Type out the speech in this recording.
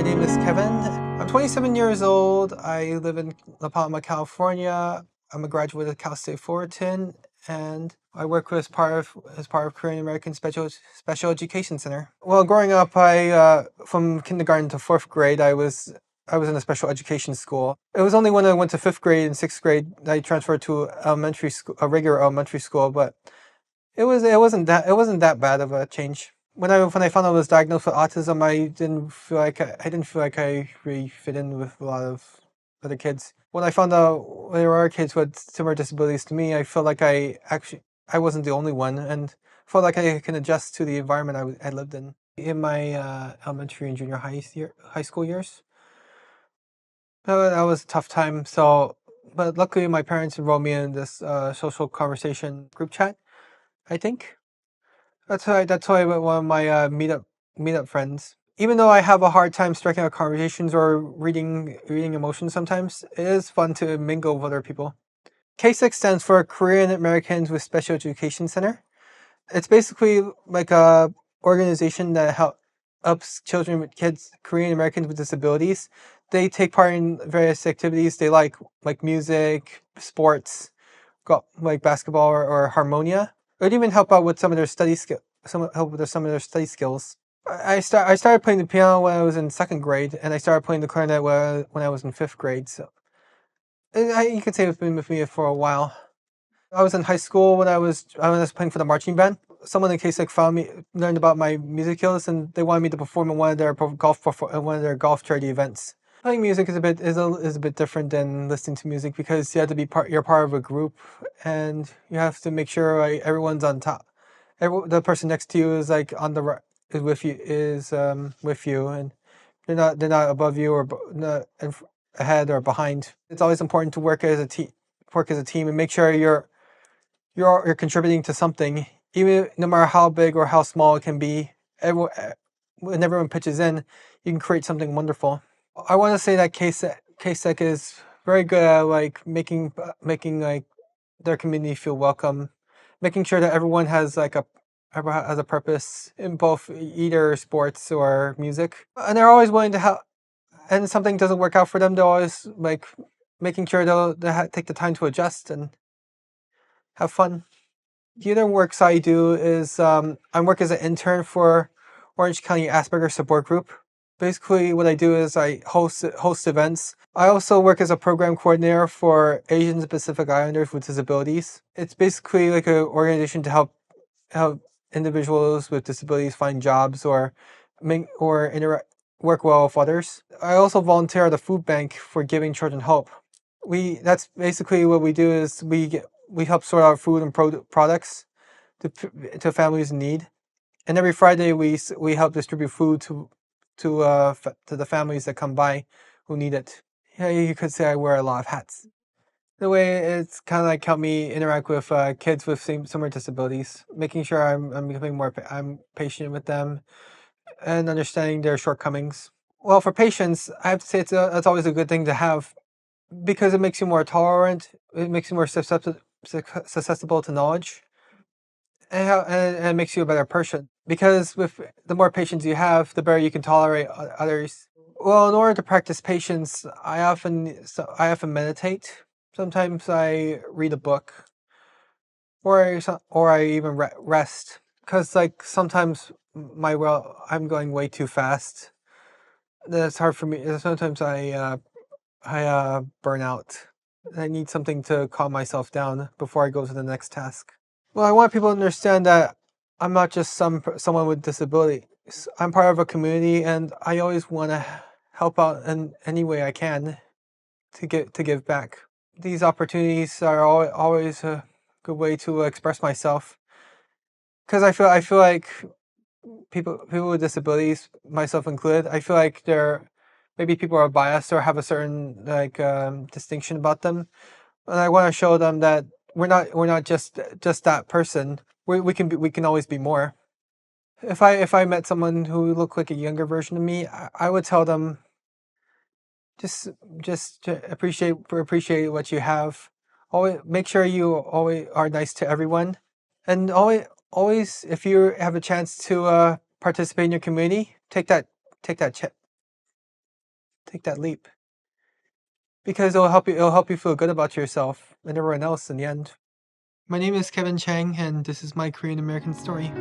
name is Kevin. I'm 27 years old. I live in La Palma, California. I'm a graduate of Cal State Fullerton, and I work as part of Korean American Special Education Center. Well, growing up, I from kindergarten to fourth grade, I was in a special education school. It was only when I went to fifth grade and sixth grade that I transferred to elementary school, a regular elementary school, but it wasn't that bad of a change. When I found out I was diagnosed with autism, I didn't feel like I really fit in with a lot of other kids. When I found out there were kids with similar disabilities to me, I felt like I wasn't the only one, and felt like I can adjust to the environment I lived in. In my elementary and junior high school years, that was a tough time. But luckily my parents enrolled me in this social conversation group chat, I think. That's why I went one of my meetup friends. Even though I have a hard time striking out conversations or reading emotions sometimes, it is fun to mingle with other people. KASEC stands for Korean Americans with Special Education Center. It's basically like a organization that helps Korean Americans with disabilities. They take part in various activities they like music, sports, like basketball or Harmonia. It would even help out with some of their some of their study skills. I started playing the piano when I was in second grade, and I started playing the clarinet when I was in fifth grade. So you could say it's been with me for a while. I was in high school when I was playing for the marching band. Someone in KSEC learned about my music skills, and they wanted me to perform in one of their golf charity events. Playing music is a bit different than listening to music because you have to you're part of a group, and you have to make sure like, everyone's on top. The person next to you is like on the right, is with you, and they're not above you or not ahead or behind. It's always important to work as a team, and make sure you're contributing to something, even no matter how big or how small it can be. When everyone pitches in, you can create something wonderful. I want to say that KSEC is very good at like making like their community feel welcome, making sure that everyone has a purpose in both either sports or music, and they're always willing to help. And if something doesn't work out for them, they're always like making sure they'll take the time to adjust and have fun. The other works I do is I work as an intern for Orange County Asperger Support Group. Basically, what I do is I host events. I also work as a program coordinator for Asian and Pacific Islanders with disabilities. It's basically like an organization to help individuals with disabilities find jobs or work well with others. I also volunteer at a food bank for Giving Children Hope. That's basically what we do is we help sort out food and products to families in need, and every Friday we help distribute food to the families that come by who need it. Yeah, you could say I wear a lot of hats. The way it's kind of like help me interact with kids with similar disabilities, making sure I'm becoming I'm patient with them and understanding their shortcomings. Well, for patients, I have to say it's always a good thing to have because it makes you more tolerant. It makes you more susceptible to knowledge, and it makes you a better person. Because with the more patience you have, the better you can tolerate others. Well, in order to practice patience, I often meditate. Sometimes I read a book, or I even rest. Because like sometimes I'm going way too fast. That's hard for me. Sometimes I burn out. I need something to calm myself down before I go to the next task. Well, I want people to understand that I'm not just someone with disabilities. I'm part of a community, and I always want to help out in any way I can to give back. These opportunities are always a good way to express myself because I feel like people with disabilities, myself included, I feel like maybe people are biased or have a certain like distinction about them, and I want to show them that we're not just that person. We can always be more. If I met someone who looked like a younger version of me, I would tell them just to appreciate what you have. Always make sure you always are nice to everyone, and always if you have a chance to participate in your community, take that chance. Take that leap. Because it'll help you feel good about yourself and everyone else in the end. My name is Kevin Chang, and this is my Korean American story.